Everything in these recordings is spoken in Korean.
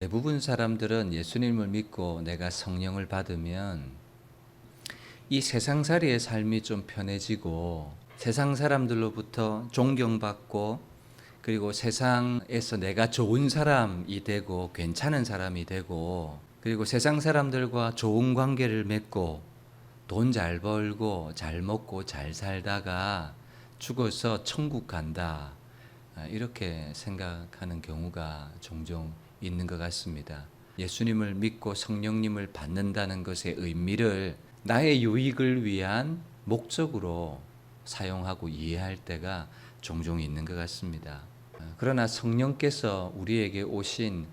대부분 사람들은 예수님을 믿고 내가 성령을 받으면 이 세상살이의 삶이 좀 편해지고 세상 사람들로부터 존경받고 그리고 세상에서 내가 좋은 사람이 되고 괜찮은 사람이 되고 그리고 세상 사람들과 좋은 관계를 맺고 돈 잘 벌고 잘 먹고 잘 살다가 죽어서 천국 간다. 이렇게 생각하는 경우가 종종 있는 것 같습니다. 예수님을 믿고 성령님을 받는다는 것의 의미를 나의 유익을 위한 목적으로 사용하고 이해할 때가 종종 있는 것 같습니다. 그러나 성령께서 우리에게 오신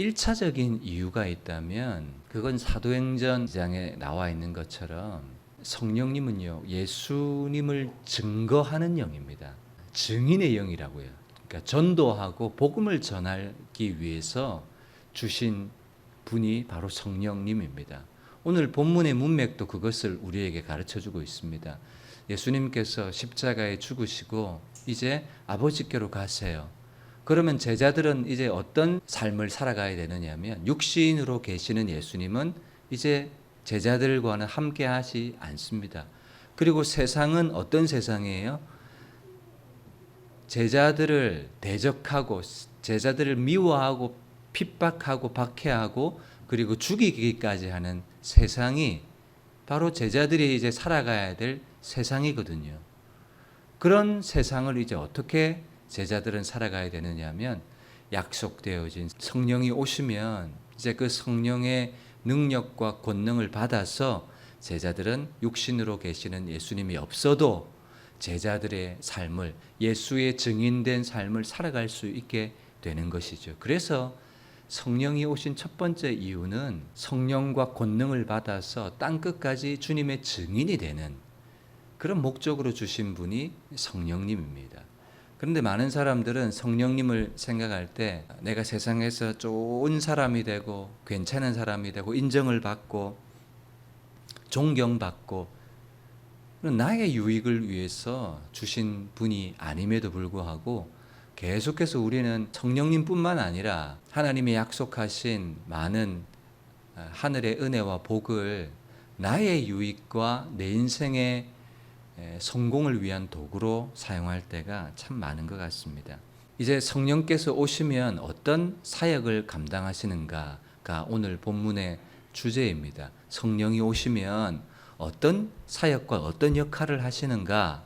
1차적인 이유가 있다면 그건 사도행전 2장에 나와 있는 것처럼 성령님은요, 예수님을 증거하는 영입니다. 증인의 영이라고요. 그러니까 전도하고 복음을 전하기 위해서 주신 분이 바로 성령님입니다. 오늘 본문의 문맥도 그것을 우리에게 가르쳐주고 있습니다. 예수님께서 십자가에 죽으시고 이제 아버지께로 가세요. 그러면 제자들은 이제 어떤 삶을 살아가야 되느냐면 육신으로 계시는 예수님은 이제 제자들과는 함께 하지 않습니다. 그리고 세상은 어떤 세상이에요? 제자들을 대적하고 제자들을 미워하고 핍박하고 박해하고 그리고 죽이기까지 하는 세상이 바로 제자들이 이제 살아가야 될 세상이거든요. 그런 세상을 이제 어떻게 제자들은 살아가야 되느냐 하면 약속되어진 성령이 오시면 이제 그 성령의 능력과 권능을 받아서 제자들은 육신으로 계시는 예수님이 없어도 제자들의 삶을 예수의 증인된 삶을 살아갈 수 있게 되는 것이죠. 그래서 성령이 오신 첫 번째 이유는 성령과 권능을 받아서 땅끝까지 주님의 증인이 되는 그런 목적으로 주신 분이 성령님입니다. 그런데 많은 사람들은 성령님을 생각할 때 내가 세상에서 좋은 사람이 되고 괜찮은 사람이 되고 인정을 받고 존경받고 나의 유익을 위해서 주신 분이 아님에도 불구하고 계속해서 우리는 성령님뿐만 아니라 하나님이 약속하신 많은 하늘의 은혜와 복을 나의 유익과 내 인생의 성공을 위한 도구로 사용할 때가 참 많은 것 같습니다. 이제 성령께서 오시면 어떤 사역을 감당하시는가가 오늘 본문의 주제입니다. 성령이 오시면 어떤 사역과 어떤 역할을 하시는가?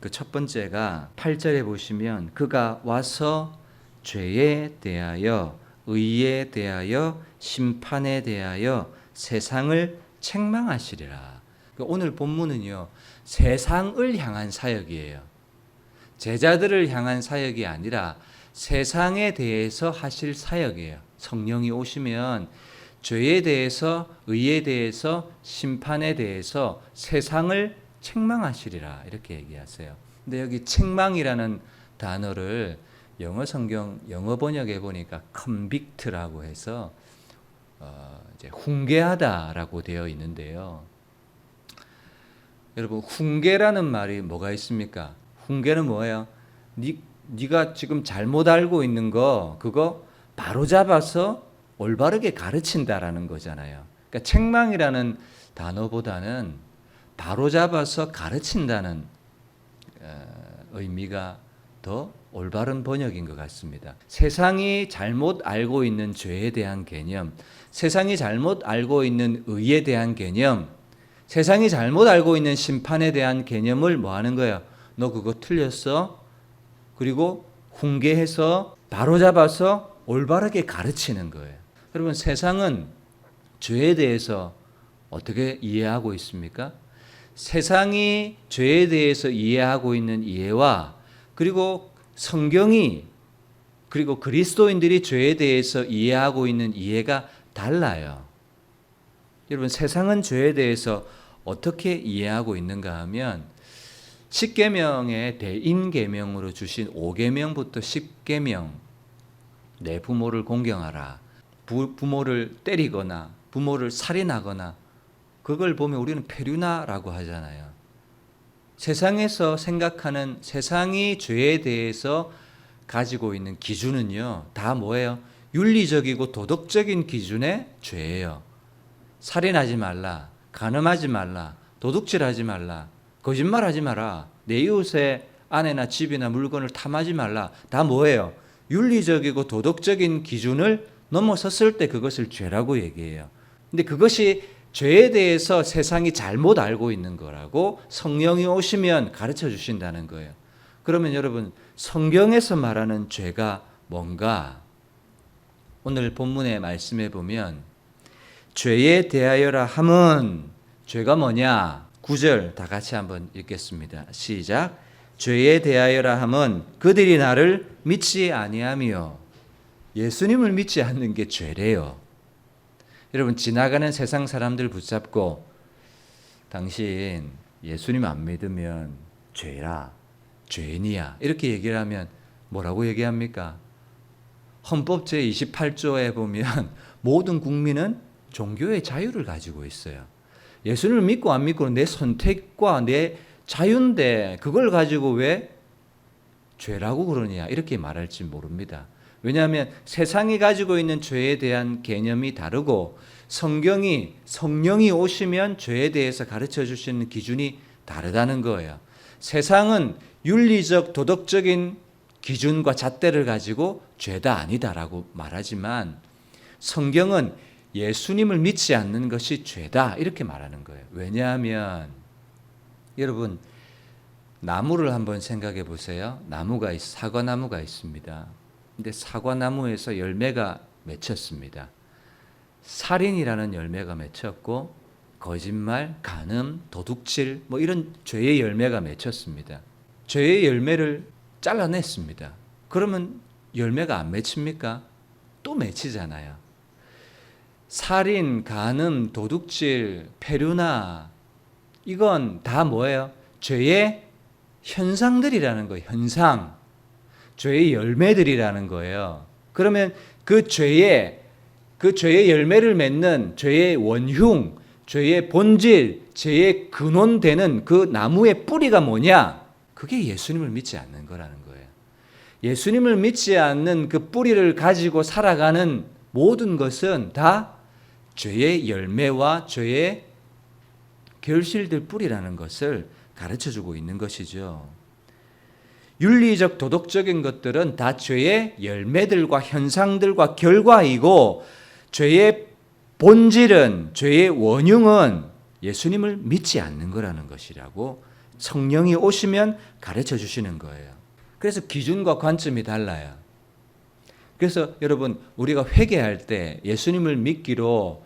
그 첫 번째가 8절에 보시면 그가 와서 죄에 대하여 의에 대하여 심판에 대하여 세상을 책망하시리라. 오늘 본문은요, 세상을 향한 사역이에요. 제자들을 향한 사역이 아니라 세상에 대해서 하실 사역이에요. 성령이 오시면 죄에 대해서, 의에 대해서, 심판에 대해서 세상을 책망하시리라 이렇게 얘기하세요. 근데 여기 책망이라는 단어를 영어 성경 영어 번역에 보니까 convict라고 해서 이제 훈계하다라고 되어 있는데요. 여러분 훈계라는 말이 뭐가 있습니까? 훈계는 뭐예요? 네가 지금 잘못 알고 있는 거 그거 바로 잡아서 올바르게 가르친다라는 거잖아요. 그러니까 책망이라는 단어보다는 바로 잡아서 가르친다는 의미가 더 올바른 번역인 것 같습니다. 세상이 잘못 알고 있는 죄에 대한 개념, 세상이 잘못 알고 있는 의에 대한 개념, 세상이 잘못 알고 있는 심판에 대한 개념을 뭐 하는 거예요? 너 그거 틀렸어? 그리고 훈계해서 바로 잡아서 올바르게 가르치는 거예요. 여러분 세상은 죄에 대해서 어떻게 이해하고 있습니까? 세상이 죄에 대해서 이해하고 있는 이해와 그리고 성경이 그리고 그리스도인들이 죄에 대해서 이해하고 있는 이해가 달라요. 여러분 세상은 죄에 대해서 어떻게 이해하고 있는가 하면 10계명의 대인계명으로 주신 5계명부터 10계명 내 부모를 공경하라. 부모를 때리거나 부모를 살인하거나 그걸 보면 우리는 페류나라고 하잖아요. 세상에서 생각하는 세상이 죄에 대해서 가지고 있는 기준은요. 다 뭐예요? 윤리적이고 도덕적인 기준의 죄예요. 살인하지 말라, 간음하지 말라, 도둑질하지 말라, 거짓말하지 마라, 내 이웃의 아내나 집이나 물건을 탐하지 말라. 다 뭐예요? 윤리적이고 도덕적인 기준을 넘어섰을 때 그것을 죄라고 얘기해요. 근데 그것이 죄에 대해서 세상이 잘못 알고 있는 거라고 성령이 오시면 가르쳐 주신다는 거예요. 그러면 여러분, 성경에서 말하는 죄가 뭔가? 오늘 본문의 말씀에 보면 죄에 대하여라 함은 죄가 뭐냐? 9절 다 같이 한번 읽겠습니다. 시작. 죄에 대하여라 함은 그들이 나를 믿지 아니하며. 예수님을 믿지 않는 게 죄래요. 여러분, 지나가는 세상 사람들 붙잡고 당신 예수님 안 믿으면 죄라, 죄인이야 이렇게 얘기를 하면 뭐라고 얘기합니까? 헌법 제28조에 보면 모든 국민은 종교의 자유를 가지고 있어요. 예수님을 믿고 안 믿고는 내 선택과 내 자유인데 그걸 가지고 왜 죄라고 그러냐 이렇게 말할지 모릅니다. 왜냐하면 세상이 가지고 있는 죄에 대한 개념이 다르고 성령이 오시면 죄에 대해서 가르쳐 주시는 기준이 다르다는 거예요. 세상은 윤리적 도덕적인 기준과 잣대를 가지고 죄다 아니다라고 말하지만 성경은 예수님을 믿지 않는 것이 죄다 이렇게 말하는 거예요. 왜냐하면 여러분, 나무를 한번 생각해 보세요. 사과나무가 있습니다. 근데 사과나무에서 열매가 맺혔습니다. 살인이라는 열매가 맺혔고 거짓말, 간음, 도둑질 뭐 이런 죄의 열매가 맺혔습니다. 죄의 열매를 잘라냈습니다. 그러면 열매가 안 맺힙니까? 또 맺히잖아요. 살인, 간음, 도둑질, 페류나 이건 다 뭐예요? 죄의 현상들이라는 거예요. 현상. 죄의 열매들이라는 거예요. 그러면 그 죄의 열매를 맺는 죄의 원흉, 죄의 본질, 죄의 근원되는 그 나무의 뿌리가 뭐냐? 그게 예수님을 믿지 않는 거라는 거예요. 예수님을 믿지 않는 그 뿌리를 가지고 살아가는 모든 것은 다 죄의 열매와 죄의 결실들 뿌리라는 것을 가르쳐주고 있는 것이죠. 윤리적 도덕적인 것들은 다 죄의 열매들과 현상들과 결과이고 죄의 본질은, 죄의 원흉은 예수님을 믿지 않는 거라는 것이라고 성령이 오시면 가르쳐 주시는 거예요. 그래서 기준과 관점이 달라요. 그래서 여러분, 우리가 회개할 때 예수님을 믿기로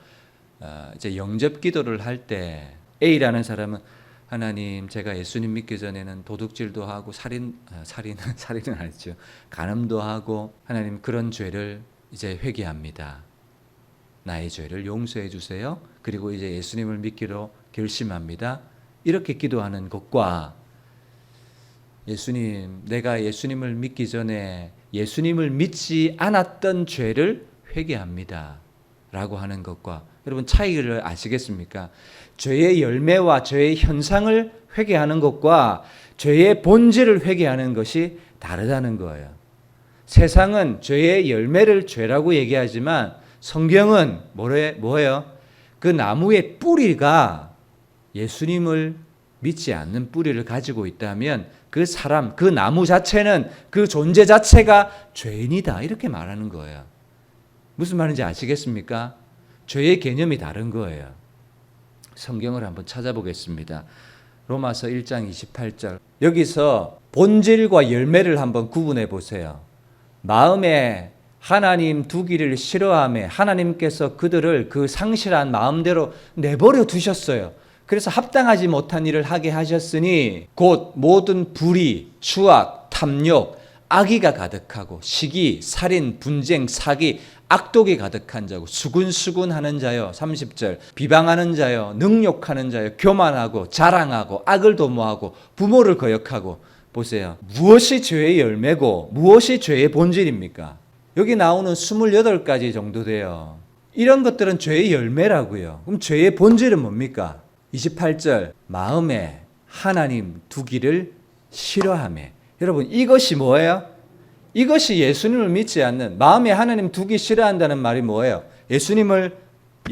이제 영접 기도를 할 때 A라는 사람은 하나님, 제가 예수님 믿기 전에는 도둑질도 하고 살인은 아니죠. 간음도 하고 하나님 그런 죄를 이제 회개합니다. 나의 죄를 용서해 주세요. 그리고 이제 예수님을 믿기로 결심합니다. 이렇게 기도하는 것과 예수님, 내가 예수님을 믿기 전에 예수님을 믿지 않았던 죄를 회개합니다. 라고 하는 것과 여러분 차이를 아시겠습니까? 죄의 열매와 죄의 현상을 회개하는 것과 죄의 본질을 회개하는 것이 다르다는 거예요. 세상은 죄의 열매를 죄라고 얘기하지만 성경은 뭐예요? 그 나무의 뿌리가 예수님을 믿지 않는 뿌리를 가지고 있다면 그 사람, 그 나무 자체는 그 존재 자체가 죄인이다 이렇게 말하는 거예요. 무슨 말인지 아시겠습니까? 죄의 개념이 다른 거예요. 성경을 한번 찾아보겠습니다. 로마서 1장 28절. 여기서 본질과 열매를 한번 구분해 보세요. 마음에 하나님 두기를 싫어하며 하나님께서 그들을 그 상실한 마음대로 내버려 두셨어요. 그래서 합당하지 못한 일을 하게 하셨으니 곧 모든 불의, 추악, 탐욕, 악의가 가득하고 시기, 살인, 분쟁, 사기, 악독이 가득한 자고 수군수군하는 자요. 30절. 비방하는 자요, 능욕하는 자요, 교만하고 자랑하고 악을 도모하고 부모를 거역하고. 보세요. 무엇이 죄의 열매고 무엇이 죄의 본질입니까? 여기 나오는 28가지 정도 돼요. 이런 것들은 죄의 열매라고요. 그럼 죄의 본질은 뭡니까? 28절. 마음에 하나님 두기를 싫어하며. 여러분, 이것이 뭐예요? 이것이 예수님을 믿지 않는, 마음에 하나님 두기 싫어한다는 말이 뭐예요? 예수님을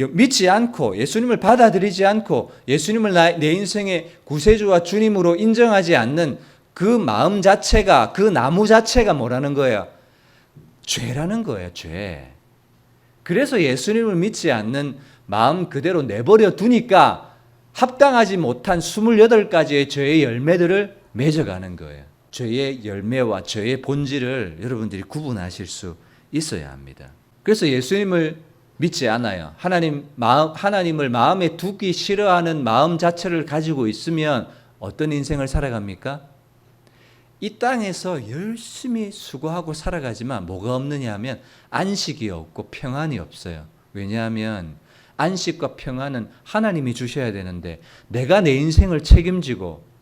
믿지 않고, 예수님을 받아들이지 않고, 예수님을 내 인생의 구세주와 주님으로 인정하지 않는 그 마음 자체가, 그 나무 자체가 뭐라는 거예요? 죄라는 거예요, 죄. 그래서 예수님을 믿지 않는 마음 그대로 내버려 두니까 합당하지 못한 28가지의 죄의 열매들을 맺어가는 거예요. 죄의 열매와 죄의 본질을 여러분들이 구분하실 수 있어야 합니다. 그래서 예수님을 믿지 않아요. 하나님을 마음에 두기 싫어하는 마음 자체를 가지고 있으면 어떤 인생을 살아갑니까? 이 땅에서 열심히 수고하고 살아가지만 뭐가 없느냐 하면 안식이 없고 평안이 없어요. 왜냐하면 안식과 평안은 하나님이 주셔야 되는데 내가 내 인생을 책임지고,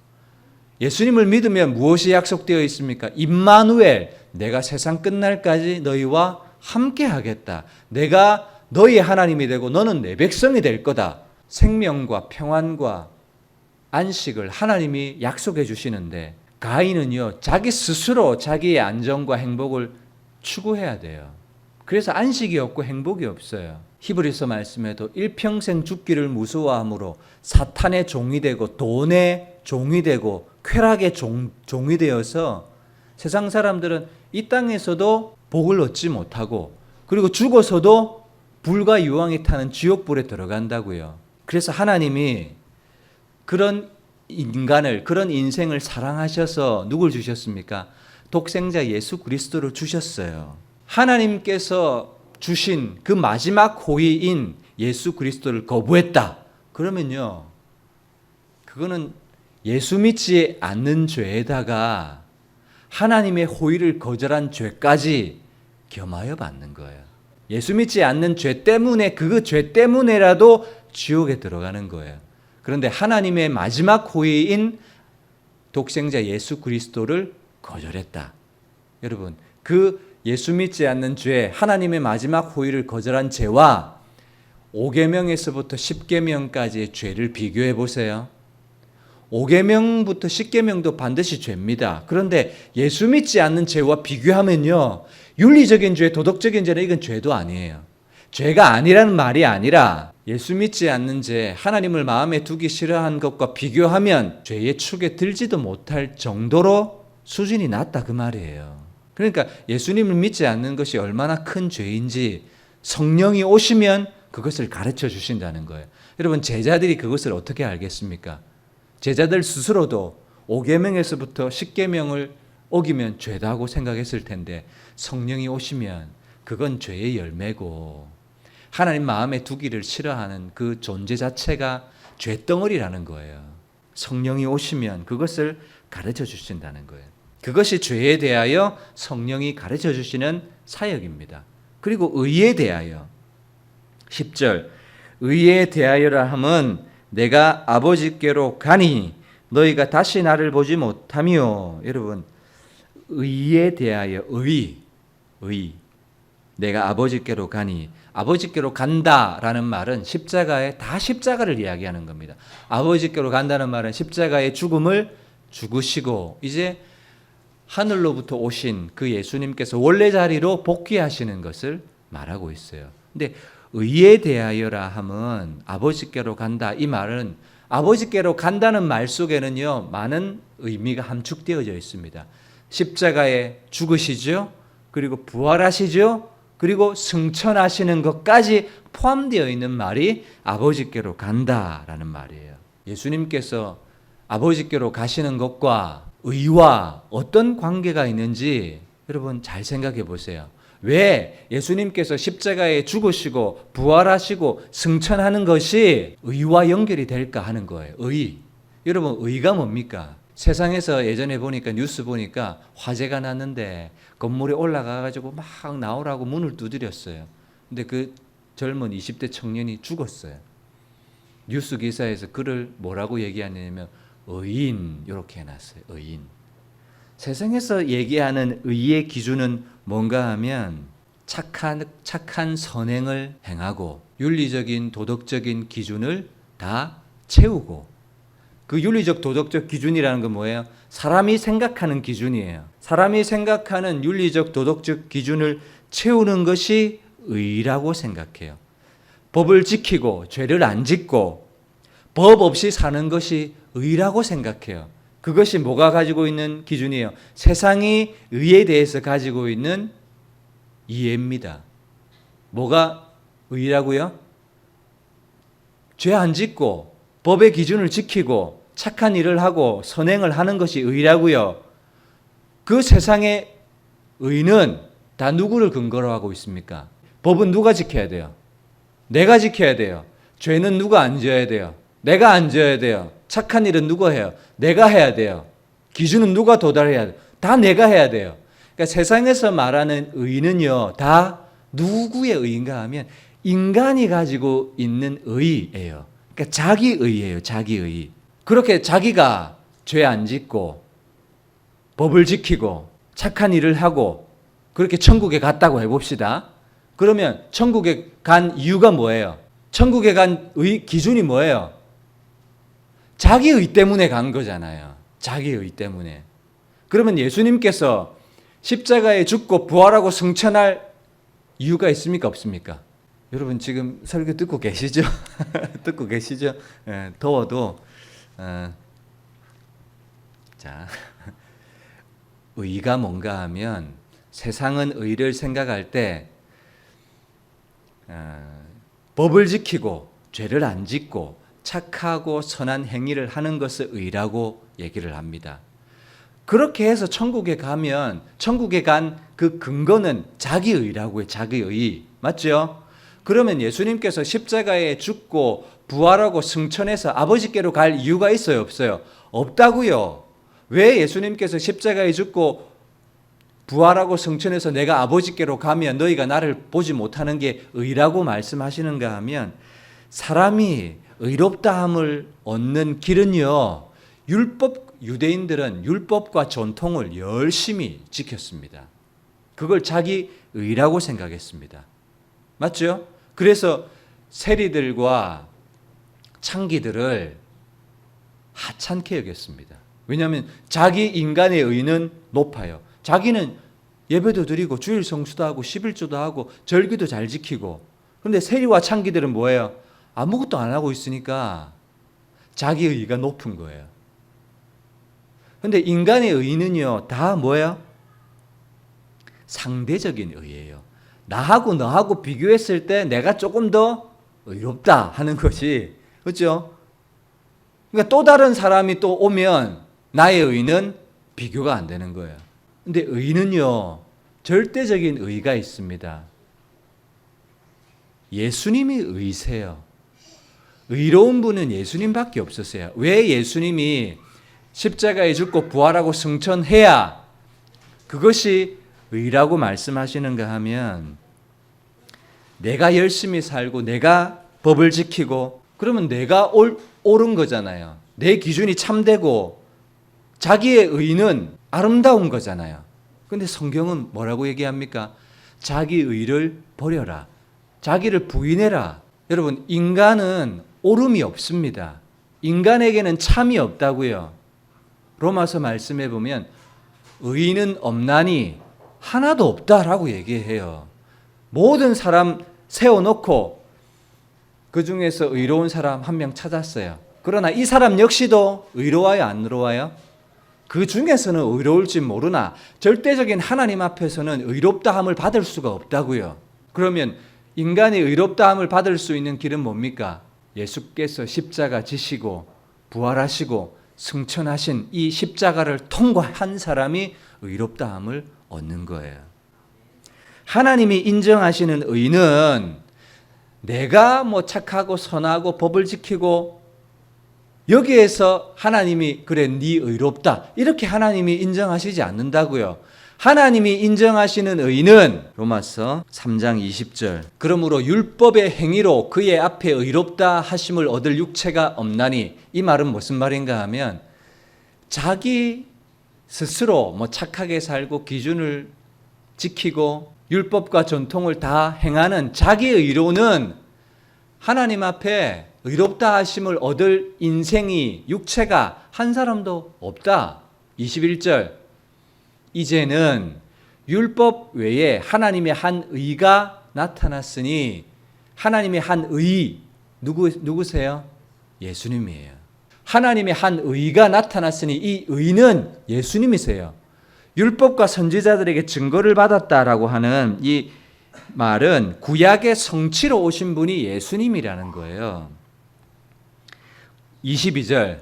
예수님을 믿으면 무엇이 약속되어 있습니까? 임마누엘, 내가 세상 끝날까지 너희와 함께 하겠다. 내가 너희 하나님이 되고 너는 내 백성이 될 거다. 생명과 평안과 안식을 하나님이 약속해 주시는데, 가인은요, 자기 스스로 자기의 안정과 행복을 추구해야 돼요. 그래서 안식이 없고 행복이 없어요. 히브리서 말씀에도 일평생 죽기를 무서워함으로 사탄의 종이 되고 돈의 종이 되고 쾌락의 종이 되어서 세상 사람들은 이 땅에서도 복을 얻지 못하고, 그리고 죽어서도 불과 유황이 타는 지옥불에 들어간다고요. 그래서 하나님이 그런 인간을, 그런 인생을 사랑하셔서 누굴 주셨습니까? 독생자 예수 그리스도를 주셨어요. 하나님께서 주신 그 마지막 호의인 예수 그리스도를 거부했다. 그러면요, 그거는 예수 믿지 않는 죄에다가 하나님의 호의를 거절한 죄까지 겸하여 받는 거예요. 예수 믿지 않는 죄 때문에, 그 죄 때문에라도 지옥에 들어가는 거예요. 그런데 하나님의 마지막 호의인 독생자 예수 그리스도를 거절했다. 여러분, 그 예수 믿지 않는 죄, 하나님의 마지막 호의를 거절한 죄와 5계명에서부터 10계명까지의 죄를 비교해 보세요. 5계명부터 10계명도 반드시 죄입니다. 그런데 예수 믿지 않는 죄와 비교하면요, 윤리적인 죄, 도덕적인 죄는 이건 죄도 아니에요. 죄가 아니라는 말이 아니라 예수 믿지 않는 죄, 하나님을 마음에 두기 싫어한 것과 비교하면 죄의 축에 들지도 못할 정도로 수준이 낮다 그 말이에요. 그러니까 예수님을 믿지 않는 것이 얼마나 큰 죄인지 성령이 오시면 그것을 가르쳐 주신다는 거예요. 여러분, 제자들이 그것을 어떻게 알겠습니까? 제자들 스스로도 5계명에서부터 10계명을 어기면 죄다고 생각했을 텐데, 성령이 오시면 그건 죄의 열매고 하나님 마음에 두기를 싫어하는 그 존재 자체가 죄덩어리라는 거예요. 성령이 오시면 그것을 가르쳐 주신다는 거예요. 그것이 죄에 대하여 성령이 가르쳐 주시는 사역입니다. 그리고 의에 대하여 10절, 의에 대하여라 함은 내가 아버지께로 가니 너희가 다시 나를 보지 못하며. 여러분, 의에 대하여, 의, 내가 아버지께로 가니, 아버지께로 간다라는 말은 십자가에, 다 십자가를 이야기하는 겁니다. 아버지께로 간다는 말은 십자가의 죽음을 죽으시고 이제 하늘로부터 오신 그 예수님께서 원래 자리로 복귀하시는 것을 말하고 있어요. 근데 의에 대하여라 함은 아버지께로 간다, 이 말은 아버지께로 간다는 말 속에는요, 많은 의미가 함축되어져 있습니다. 십자가에 죽으시죠, 그리고 부활하시죠, 그리고 승천하시는 것까지 포함되어 있는 말이 아버지께로 간다라는 말이에요. 예수님께서 아버지께로 가시는 것과 의와 어떤 관계가 있는지 여러분 잘 생각해 보세요. 왜 예수님께서 십자가에 죽으시고 부활하시고 승천하는 것이 의와 연결이 될까 하는 거예요. 의. 여러분, 의가 뭡니까? 세상에서 예전에 보니까, 뉴스 보니까 화재가 났는데 건물에 올라가가지고 막 나오라고 문을 두드렸어요. 근데 그 젊은 20대 청년이 죽었어요. 뉴스 기사에서 그를 뭐라고 얘기하냐면 의인, 이렇게 해놨어요. 의인. 세상에서 얘기하는 의의 기준은 뭔가 하면 착한 선행을 행하고 윤리적인 도덕적인 기준을 다 채우고 그 윤리적 도덕적 기준이라는 건 뭐예요? 사람이 생각하는 기준이에요. 사람이 생각하는 윤리적 도덕적 기준을 채우는 것이 의라고 생각해요. 법을 지키고 죄를 안 짓고 법 없이 사는 것이 의라고 생각해요. 그것이 뭐가 가지고 있는 기준이에요? 세상이 의에 대해서 가지고 있는 이해입니다. 뭐가 의라고요? 죄 안 짓고 법의 기준을 지키고 착한 일을 하고 선행을 하는 것이 의라고요. 그 세상의 의는 다 누구를 근거로 하고 있습니까? 법은 누가 지켜야 돼요? 내가 지켜야 돼요. 죄는 누가 안 지어야 돼요? 내가 안 지어야 돼요. 착한 일은 누가 해요? 내가 해야 돼요. 기준은 누가 도달해야 돼요? 다 내가 해야 돼요. 그러니까 세상에서 말하는 의는요, 다 누구의 의인가 하면 인간이 가지고 있는 의예요. 그러니까 자기의예요, 자기의. 그렇게 자기가 죄 안 짓고 법을 지키고 착한 일을 하고 그렇게 천국에 갔다고 해봅시다. 그러면 천국에 간 이유가 뭐예요? 천국에 간 기준이 뭐예요? 자기의 때문에 간 거잖아요. 자기의 때문에. 그러면 예수님께서 십자가에 죽고 부활하고 승천할 이유가 있습니까? 없습니까? 여러분 지금 설교 듣고 계시죠? 듣고 계시죠? 더워도 자, 의가 뭔가 하면 세상은 의를 생각할 때 법을 지키고 죄를 안 짓고 착하고 선한 행위를 하는 것을 의라고 얘기를 합니다. 그렇게 해서 천국에 가면 천국에 간 그 근거는 자기의라고 해요. 자기의. 맞죠? 그러면 예수님께서 십자가에 죽고 부활하고 승천해서 아버지께로 갈 이유가 있어요? 없어요? 없다고요. 왜 예수님께서 십자가에 죽고 부활하고 승천해서 내가 아버지께로 가면 너희가 나를 보지 못하는 게 의라고 말씀하시는가 하면 사람이 의롭다함을 얻는 길은요, 유대인들은 율법과 전통을 열심히 지켰습니다. 그걸 자기 의라고 생각했습니다. 맞죠? 그래서 세리들과 창기들을 하찮게 여겼습니다. 왜냐하면 자기 인간의 의는 높아요. 자기는 예배도 드리고 주일 성수도 하고 11조도 하고 절기도 잘 지키고, 그런데 세리와 창기들은 뭐예요? 아무것도 안 하고 있으니까 자기 의가 높은 거예요. 그런데 인간의 의는요, 다 뭐예요? 상대적인 의예요. 나하고 너하고 비교했을 때 내가 조금 더 의롭다 하는 것이, 그렇죠? 그러니까 또 다른 사람이 또 오면 나의 의는 비교가 안 되는 거예요. 근데 의는요, 절대적인 의가 있습니다. 예수님이 의세요. 의로운 분은 예수님밖에 없었어요. 왜 예수님이 십자가에 죽고 부활하고 승천해야 그것이 의라고 말씀하시는가 하면, 내가 열심히 살고 내가 법을 지키고 그러면 내가 옳은 거잖아요. 내 기준이 참되고 자기의 의는 아름다운 거잖아요. 그런데 성경은 뭐라고 얘기합니까? 자기 의를 버려라. 자기를 부인해라. 여러분, 인간은 옳음이 없습니다. 인간에게는 참이 없다고요. 로마서 말씀해 보면 의인은 없나니 하나도 없다라고 얘기해요. 모든 사람 세워놓고 그 중에서 의로운 사람 한 명 찾았어요. 그러나 이 사람 역시도 의로워요, 안 의로워요? 그 중에서는 의로울지 모르나 절대적인 하나님 앞에서는 의롭다함을 받을 수가 없다고요. 그러면 인간이 의롭다함을 받을 수 있는 길은 뭡니까? 예수께서 십자가 지시고 부활하시고 승천하신 이 십자가를 통과한 사람이 의롭다함을 얻는 거예요. 하나님이 인정하시는 의는 내가 뭐 착하고 선하고 법을 지키고 여기에서 하나님이 그래 네 의롭다 이렇게 하나님이 인정하시지 않는다고요. 하나님이 인정하시는 의는 로마서 3장 20절, 그러므로 율법의 행위로 그의 앞에 의롭다 하심을 얻을 육체가 없나니, 이 말은 무슨 말인가 하면 자기 스스로 뭐 착하게 살고 기준을 지키고 율법과 전통을 다 행하는 자기 의로는 하나님 앞에 의롭다 하심을 얻을 인생이 육체가 한 사람도 없다. 21절 이제는 율법 외에 하나님의 한 의가 나타났으니 하나님의 한 의 누구세요? 예수님이에요. 하나님의 한 의가 나타났으니 이 의는 예수님이세요. 율법과 선지자들에게 증거를 받았다라고 하는 이 말은 구약의 성취로 오신 분이 예수님이라는 거예요. 22절.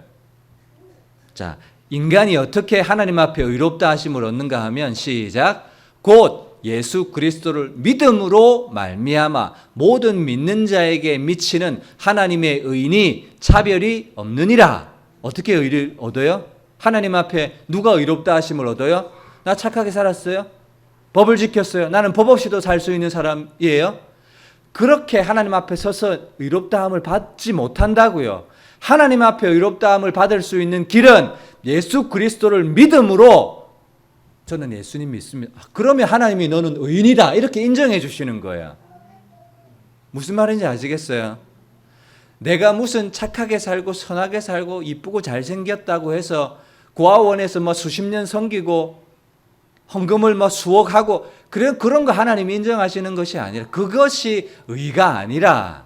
자, 인간이 어떻게 하나님 앞에 의롭다 하심을 얻는가 하면 시작. 곧 예수 그리스도를 믿음으로 말미암아 모든 믿는 자에게 미치는 하나님의 의인이 차별이 없느니라. 어떻게 의를 얻어요? 하나님 앞에 누가 의롭다 하심을 얻어요? 나 착하게 살았어요? 법을 지켰어요? 나는 법 없이도 살 수 있는 사람이에요? 그렇게 하나님 앞에 서서 의롭다함을 받지 못한다고요. 하나님 앞에 의롭다함을 받을 수 있는 길은 예수 그리스도를 믿음으로 저는 예수님 믿습니다. 그러면 하나님이 너는 의인이다 이렇게 인정해 주시는 거예요. 무슨 말인지 아시겠어요? 내가 무슨 착하게 살고 선하게 살고 이쁘고 잘생겼다고 해서 고아원에서 수십 년 섬기고 헌금을 수억하고 그런 거 하나님이 인정하시는 것이 아니라 그것이 의가 아니라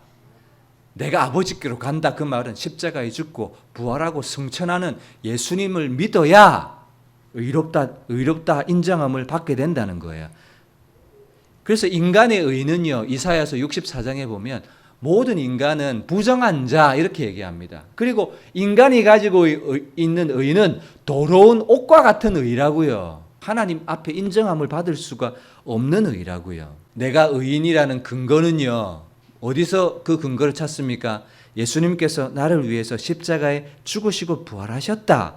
내가 아버지께로 간다 그 말은 십자가에 죽고 부활하고 승천하는 예수님을 믿어야 의롭다 인정함을 받게 된다는 거예요. 그래서 인간의 의는요, 이사야서 64장에 보면 모든 인간은 부정한 자 이렇게 얘기합니다. 그리고 인간이 가지고 있는 의는 더러운 옷과 같은 의라고요. 하나님 앞에 인정함을 받을 수가 없는 의라고요. 내가 의인이라는 근거는요, 어디서 그 근거를 찾습니까? 예수님께서 나를 위해서 십자가에 죽으시고 부활하셨다.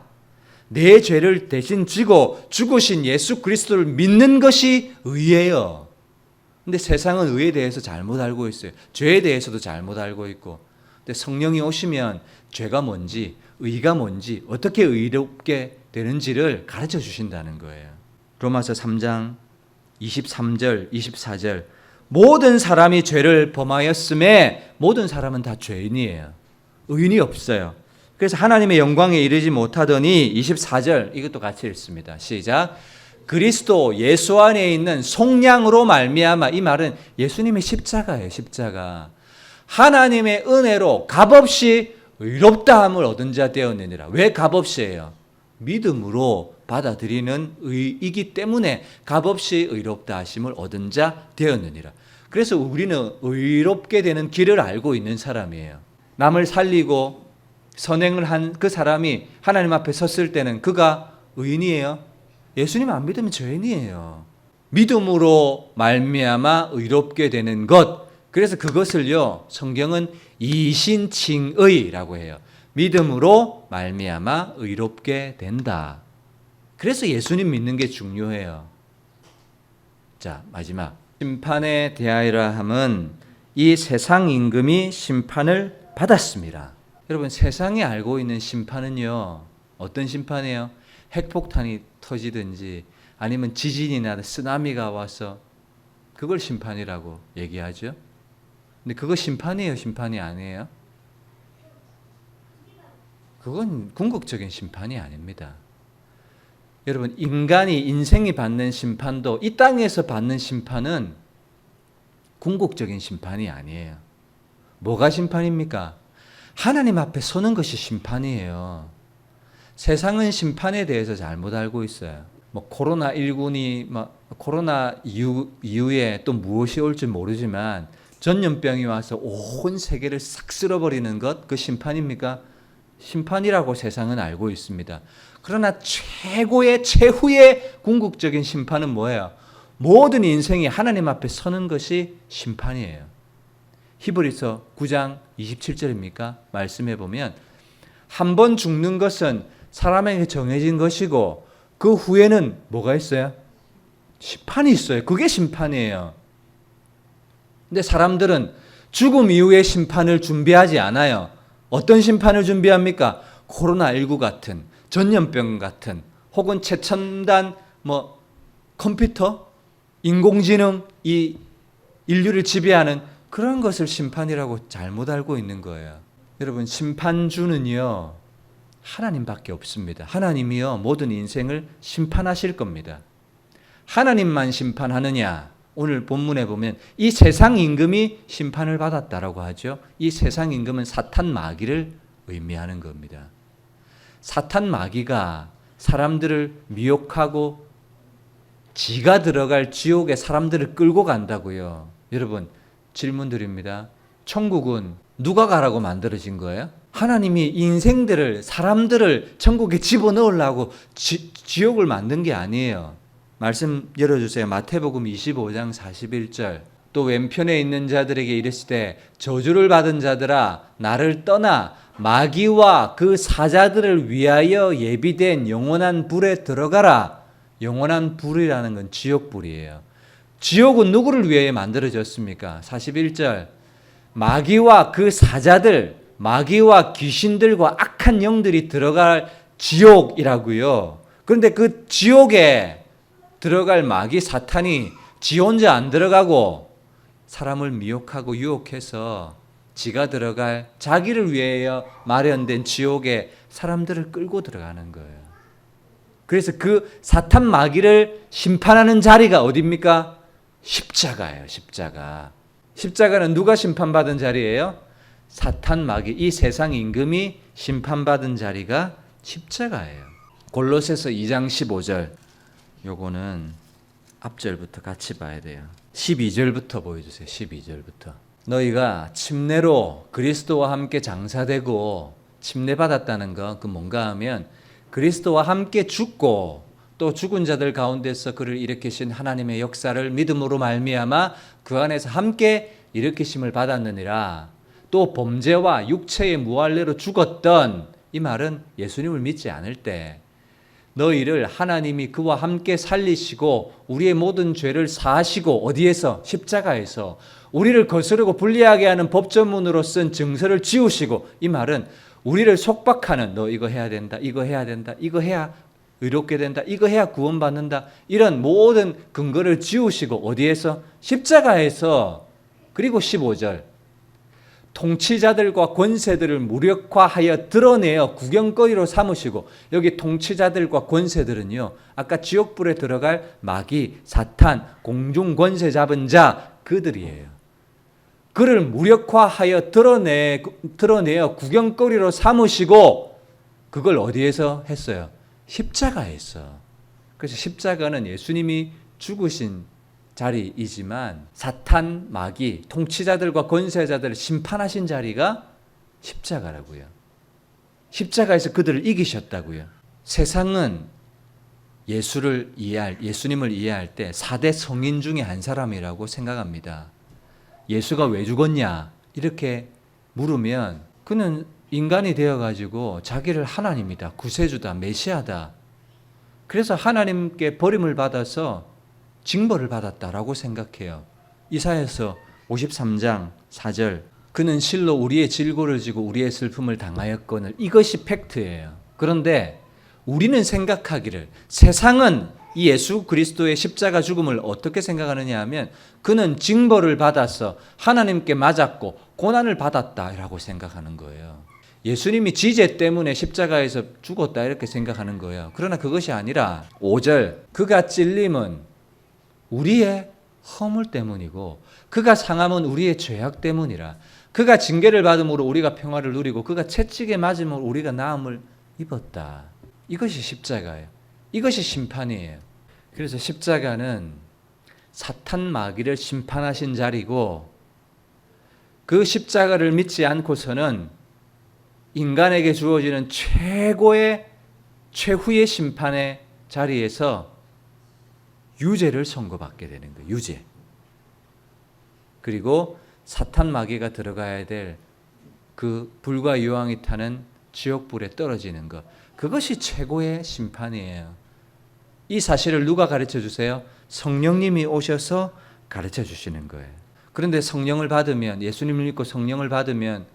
내 죄를 대신 지고 죽으신 예수 그리스도를 믿는 것이 의예요. 근데 세상은 의에 대해서 잘못 알고 있어요. 죄에 대해서도 잘못 알고 있고. 근데 성령이 오시면 죄가 뭔지, 의가 뭔지, 어떻게 의롭게 되는지를 가르쳐 주신다는 거예요. 로마서 3장 23절, 24절. 모든 사람이 죄를 범하였음에 모든 사람은 다 죄인이에요. 의인이 없어요. 그래서 하나님의 영광에 이르지 못하더니 24절 이것도 같이 읽습니다. 시작. 그리스도 예수 안에 있는 속량으로 말미암아 이 말은 예수님의 십자가예요. 십자가. 하나님의 은혜로 값없이 의롭다함을 얻은 자 되었느니라. 왜 값없이예요? 믿음으로 받아들이는 의이기 때문에 값없이 의롭다 하심을 얻은 자 되었느니라. 그래서 우리는 의롭게 되는 길을 알고 있는 사람이에요. 남을 살리고 선행을 한 그 사람이 하나님 앞에 섰을 때는 그가 의인이에요? 예수님 안 믿으면 죄인이에요. 믿음으로 말미암아 의롭게 되는 것. 그래서 그것을요, 성경은 이신칭의라고 해요. 믿음으로 말미암아 의롭게 된다. 그래서 예수님 믿는 게 중요해요. 자, 마지막. 심판에 대하여라 함은 이 세상 임금이 심판을 받았습니다. 여러분, 세상이 알고 있는 심판은요, 어떤 심판이에요? 핵폭탄이 터지든지 아니면 지진이나 쓰나미가 와서 그걸 심판이라고 얘기하죠. 근데 그거 심판이에요, 심판이 아니에요? 그건 궁극적인 심판이 아닙니다. 여러분, 인생이 받는 심판도 이 땅에서 받는 심판은 궁극적인 심판이 아니에요. 뭐가 심판입니까? 하나님 앞에 서는 것이 심판이에요. 세상은 심판에 대해서 잘못 알고 있어요. 코로나19니 코로나 이후에 또 무엇이 올지 모르지만 전염병이 와서 온 세계를 싹 쓸어버리는 것, 그 심판입니까? 심판이라고 세상은 알고 있습니다. 그러나 최후의 궁극적인 심판은 뭐예요? 모든 인생이 하나님 앞에 서는 것이 심판이에요. 히브리서 9장 27절입니까? 말씀해 보면 한 번 죽는 것은 사람에게 정해진 것이고 그 후에는 뭐가 있어요? 심판이 있어요. 그게 심판이에요. 근데 사람들은 죽음 이후의 심판을 준비하지 않아요. 어떤 심판을 준비합니까? 코로나19 같은, 전염병 같은, 혹은 최첨단 컴퓨터, 인공지능, 이 인류를 지배하는 그런 것을 심판이라고 잘못 알고 있는 거예요. 여러분, 심판주는요 하나님밖에 없습니다. 하나님이요 모든 인생을 심판하실 겁니다. 하나님만 심판하느냐? 오늘 본문에 보면 이 세상 임금이 심판을 받았다라고 하죠. 이 세상 임금은 사탄 마귀를 의미하는 겁니다. 사탄 마귀가 사람들을 미혹하고 지가 들어갈 지옥에 사람들을 끌고 간다고요. 여러분, 질문 드립니다. 천국은 누가 가라고 만들어진 거예요? 하나님이 인생들을, 사람들을 천국에 집어넣으려고 지옥을 만든 게 아니에요. 말씀 열어주세요. 마태복음 25장 41절. 또 왼편에 있는 자들에게 이르시되 저주를 받은 자들아 나를 떠나 마귀와 그 사자들을 위하여 예비된 영원한 불에 들어가라. 영원한 불이라는 건 지옥불이에요. 지옥은 누구를 위해 만들어졌습니까? 41절. 마귀와 그 사자들, 마귀와 귀신들과 악한 영들이 들어갈 지옥이라고요. 그런데 그 지옥에 들어갈 마귀 사탄이 지 혼자 안 들어가고 사람을 미혹하고 유혹해서 지가 들어갈 자기를 위하여 마련된 지옥에 사람들을 끌고 들어가는 거예요. 그래서 그 사탄 마귀를 심판하는 자리가 어디입니까? 십자가예요. 십자가. 십자가는 누가 심판받은 자리예요? 사탄 마귀, 이 세상 임금이 심판받은 자리가 십자가예요. 골로새서 2장 15절. 요거는 앞절부터 같이 봐야 돼요. 12절부터 보여주세요. 12절부터. 너희가 침례로 그리스도와 함께 장사되고 침례받았다는 거, 그 뭔가 하면 그리스도와 함께 죽고 또 죽은 자들 가운데서 그를 일으키신 하나님의 역사를 믿음으로 말미암아 그 안에서 함께 일으키심을 받았느니라. 또 범죄와 육체의 무할례로 죽었던, 이 말은 예수님을 믿지 않을 때 너희를 하나님이 그와 함께 살리시고 우리의 모든 죄를 사하시고, 어디에서? 십자가에서 우리를 거스르고 불리하게 하는 법조문으로 쓴 증서를 지우시고, 이 말은 우리를 속박하는 너 이거 해야 된다, 이거 해야 된다, 이거 해야 의롭게 된다, 이거 해야 구원받는다, 이런 모든 근거를 지우시고, 어디에서? 십자가에서. 그리고 15절. 통치자들과 권세들을 무력화하여 드러내어 구경거리로 삼으시고, 여기 통치자들과 권세들은요, 아까 지옥불에 들어갈 마귀, 사탄, 공중 권세 잡은 자, 그들이에요. 그를 무력화하여 드러내어 구경거리로 삼으시고, 그걸 어디에서 했어요? 십자가에서. 그래서 십자가는 예수님이 죽으신 자리이지만 사탄, 마귀, 통치자들과 권세자들을 심판하신 자리가 십자가라고요. 십자가에서 그들을 이기셨다고요. 세상은 예수님을 이해할 때 4대 성인 중에 한 사람이라고 생각합니다. 예수가 왜 죽었냐? 이렇게 물으면 그는 인간이 되어가지고 자기를 하나님이다, 구세주다, 메시아다. 그래서 하나님께 버림을 받아서 징벌을 받았다라고 생각해요. 이사야서 53장 4절. 그는 실로 우리의 질고를 지고 우리의 슬픔을 당하였거늘. 이것이 팩트예요. 그런데 우리는 생각하기를, 세상은 이 예수 그리스도의 십자가 죽음을 어떻게 생각하느냐 하면 그는 징벌을 받아서 하나님께 맞았고 고난을 받았다라고 생각하는 거예요. 예수님이 지죄 때문에 십자가에서 죽었다 이렇게 생각하는 거예요. 그러나 그것이 아니라 5절. 그가 찔림은 우리의 허물 때문이고 그가 상함은 우리의 죄악 때문이라. 그가 징계를 받음으로 우리가 평화를 누리고 그가 채찍에 맞음으로 우리가 나음을 입었다. 이것이 십자가예요. 이것이 심판이에요. 그래서 십자가는 사탄 마귀를 심판하신 자리고, 그 십자가를 믿지 않고서는 인간에게 주어지는 최후의 심판의 자리에서 유죄를 선고받게 되는 거예요. 유죄. 그리고 사탄 마귀가 들어가야 될 그 불과 유황이 타는 지옥불에 떨어지는 것. 그것이 최고의 심판이에요. 이 사실을 누가 가르쳐 주세요? 성령님이 오셔서 가르쳐 주시는 거예요. 그런데 성령을 받으면, 예수님을 믿고 성령을 받으면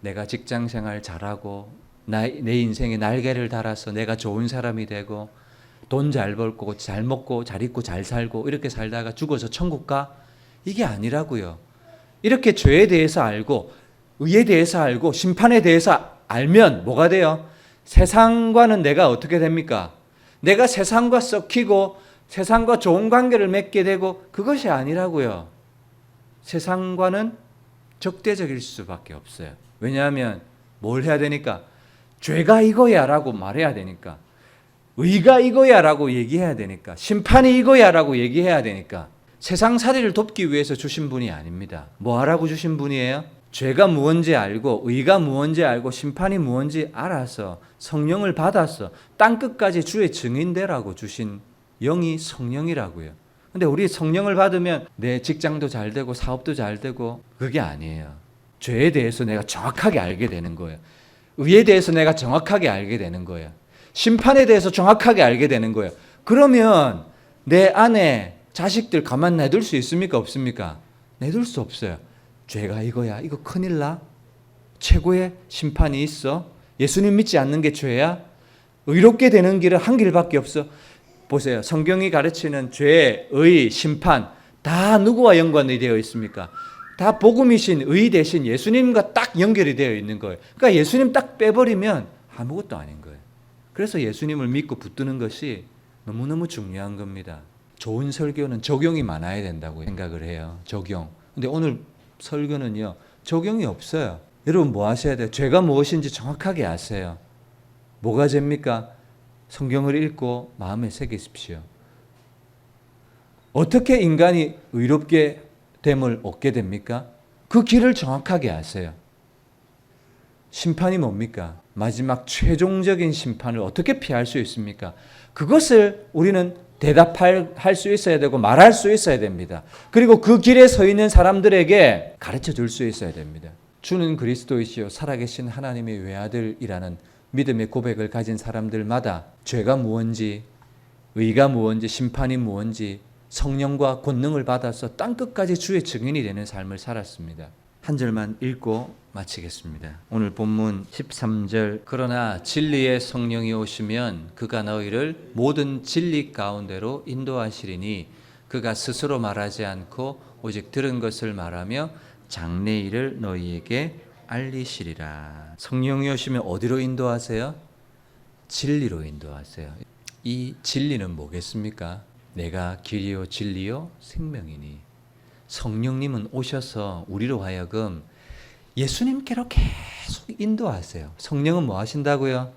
내가 직장생활 잘하고 내 인생에 날개를 달아서 내가 좋은 사람이 되고 돈 잘 벌고 잘 먹고 잘 입고 잘 살고 이렇게 살다가 죽어서 천국 가? 이게 아니라고요. 이렇게 죄에 대해서 알고 의에 대해서 알고 심판에 대해서 알면 뭐가 돼요? 세상과는 내가 어떻게 됩니까? 내가 세상과 섞이고 세상과 좋은 관계를 맺게 되고 그것이 아니라고요. 세상과는 적대적일 수밖에 없어요. 왜냐하면 뭘 해야 되니까? 죄가 이거야 라고 말해야 되니까. 의가 이거야 라고 얘기해야 되니까. 심판이 이거야 라고 얘기해야 되니까. 세상살이를 돕기 위해서 주신 분이 아닙니다. 뭐 하라고 주신 분이에요? 죄가 무언지 알고 의가 무언지 알고 심판이 무언지 알아서 성령을 받아서 땅끝까지 주의 증인되라고 주신 영이 성령이라고요. 근데 우리 성령을 받으면 내 직장도 잘 되고 사업도 잘 되고 그게 아니에요. 죄에 대해서 내가 정확하게 알게 되는 거예요. 의에 대해서 내가 정확하게 알게 되는 거예요. 심판에 대해서 정확하게 알게 되는 거예요. 그러면 내 아내, 자식들 가만 놔둘 수 있습니까? 없습니까? 내둘 수 없어요. 죄가 이거야. 이거 큰일 나. 최고의 심판이 있어. 예수님 믿지 않는 게 죄야. 의롭게 되는 길은 한 길밖에 없어. 보세요. 성경이 가르치는 죄, 의, 심판 다 누구와 연관이 되어 있습니까? 다 복음이신 의 대신 예수님과 딱 연결이 되어 있는 거예요. 그러니까 예수님 딱 빼버리면 아무것도 아닌 거예요. 그래서 예수님을 믿고 붙드는 것이 너무너무 중요한 겁니다. 좋은 설교는 적용이 많아야 된다고 생각을 해요. 적용. 근데 오늘 설교는요. 적용이 없어요. 여러분 뭐 하셔야 돼요? 죄가 무엇인지 정확하게 아세요. 뭐가 죄입니까? 성경을 읽고 마음에 새기십시오. 어떻게 인간이 의롭게 됨을 얻게 됩니까? 그 길을 정확하게 아세요. 심판이 뭡니까? 마지막 최종적인 심판을 어떻게 피할 수 있습니까? 그것을 우리는 대답할 수 있어야 되고 말할 수 있어야 됩니다. 그리고 그 길에 서 있는 사람들에게 가르쳐 줄 수 있어야 됩니다. 주는 그리스도이시요 살아계신 하나님의 외아들이라는 믿음의 고백을 가진 사람들마다 죄가 무언지, 의가 무언지, 심판이 무언지 성령과 권능을 받아서 땅끝까지 주의 증인이 되는 삶을 살았습니다. 한 절만 읽고 마치겠습니다. 오늘 본문 13절 그러나 진리의 성령이 오시면 그가 너희를 모든 진리 가운데로 인도하시리니 그가 스스로 말하지 않고 오직 들은 것을 말하며 장래일을 너희에게 알리시리라. 성령이 오시면 어디로 인도하세요? 진리로 인도하세요. 이 진리는 뭐겠습니까? 내가 길이요 진리요 생명이니. 성령님은 오셔서 우리로 하여금 예수님께로 계속 인도하세요. 성령은 뭐 하신다고요?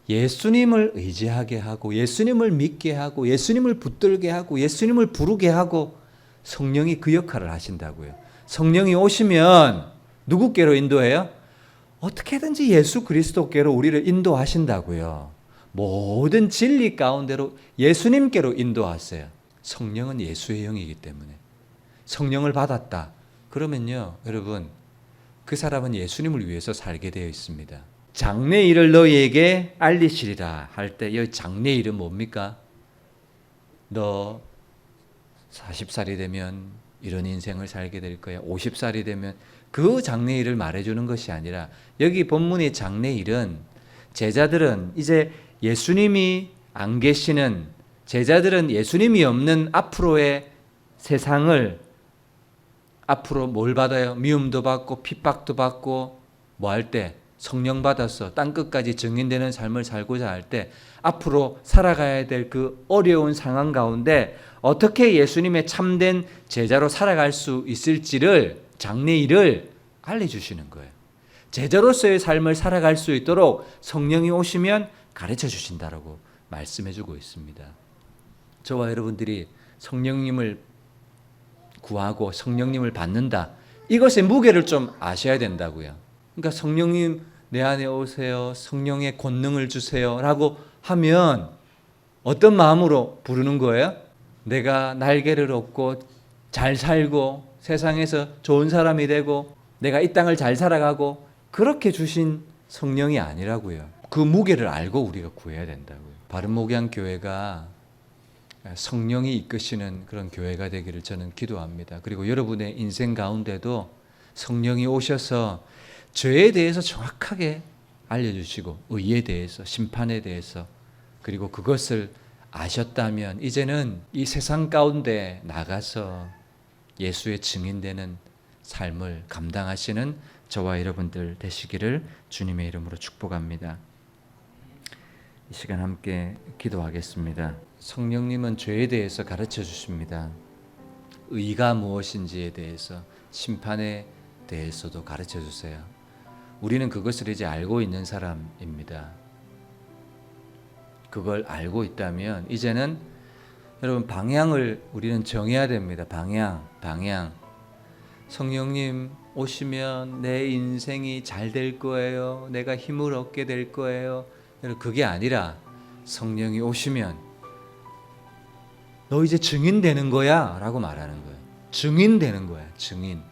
예수님을 의지하게 하고 예수님을 믿게 하고 예수님을 붙들게 하고 예수님을 부르게 하고 성령이 그 역할을 하신다고요. 성령이 오시면 누구께로 인도해요? 어떻게든지 예수 그리스도께로 우리를 인도하신다고요. 모든 진리 가운데로 예수님께로 인도하세요. 성령은 예수의 영이기 때문에. 성령을 받았다. 그러면요, 여러분, 그 사람은 예수님을 위해서 살게 되어 있습니다. 장래일을 너희에게 알리시리라 할 때 이 장래일은 뭡니까? 너 40살이 되면 이런 인생을 살게 될 거야. 50살이 되면 그 장래일을 말해주는 것이 아니라 여기 본문의 장래일은 제자들은 이제 예수님이 안 계시는 제자들은 예수님이 없는 앞으로의 세상을 앞으로 뭘 받아요? 미움도 받고 핍박도 받고 뭐 할 때? 성령 받아서 땅끝까지 증인되는 삶을 살고자 할 때 앞으로 살아가야 될 그 어려운 상황 가운데 어떻게 예수님의 참된 제자로 살아갈 수 있을지를 장래일을 알려주시는 거예요. 제자로서의 삶을 살아갈 수 있도록 성령이 오시면 가르쳐 주신다라고 말씀해 주고 있습니다. 저와 여러분들이 성령님을 구하고 성령님을 받는다. 이것의 무게를 좀 아셔야 된다고요. 그러니까 성령님 내 안에 오세요. 성령의 권능을 주세요. 라고 하면 어떤 마음으로 부르는 거예요? 내가 날개를 얻고 잘 살고 세상에서 좋은 사람이 되고 내가 이 땅을 잘 살아가고 그렇게 주신 성령이 아니라고요. 그 무게를 알고 우리가 구해야 된다고요. 바른목양 교회가 성령이 이끄시는 그런 교회가 되기를 저는 기도합니다. 그리고 여러분의 인생 가운데도 성령이 오셔서 죄에 대해서 정확하게 알려주시고 의에 대해서 심판에 대해서 그리고 그것을 아셨다면 이제는 이 세상 가운데 나가서 예수의 증인되는 삶을 감당하시는 저와 여러분들 되시기를 주님의 이름으로 축복합니다. 이 시간 함께 기도하겠습니다. 성령님은 죄에 대해서 가르쳐 주십니다. 의가 무엇인지에 대해서, 심판에 대해서도 가르쳐 주세요. 우리는 그것을 이제 알고 있는 사람입니다. 그걸 알고 있다면 이제는 여러분 방향을 우리는 정해야 됩니다. 방향. 성령님 오시면 내 인생이 잘 될 거예요. 내가 힘을 얻게 될 거예요. 여러분 그게 아니라 성령이 오시면 너 이제 증인 되는 거야 라고 말하는 거예요. 증인 되는 거야. 증인.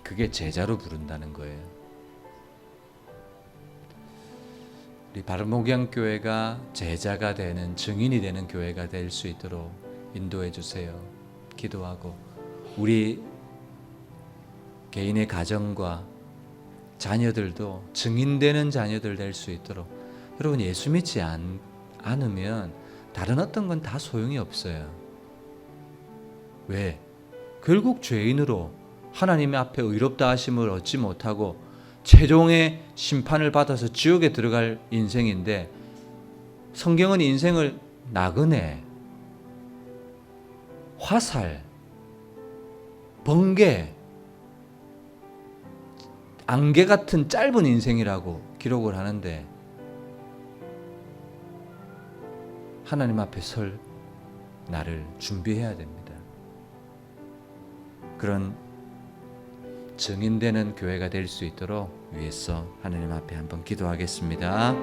그게 제자로 부른다는 거예요. 우리 바른목양교회가 제자가 되는, 증인이 되는 교회가 될 수 있도록 인도해 주세요. 기도하고 우리 개인의 가정과 자녀들도 증인되는 자녀들 될 수 있도록. 여러분 예수 믿지 않으면 다른 어떤 건 다 소용이 없어요. 왜? 결국 죄인으로 하나님의 앞에 의롭다 하심을 얻지 못하고 최종의 심판을 받아서 지옥에 들어갈 인생인데, 성경은 인생을 나그네, 화살, 번개, 안개 같은 짧은 인생이라고 기록을 하는데, 하나님 앞에 설 나를 준비해야 됩니다. 그런 증인되는 교회가 될 수 있도록 위해서 하나님 앞에 한번 기도하겠습니다.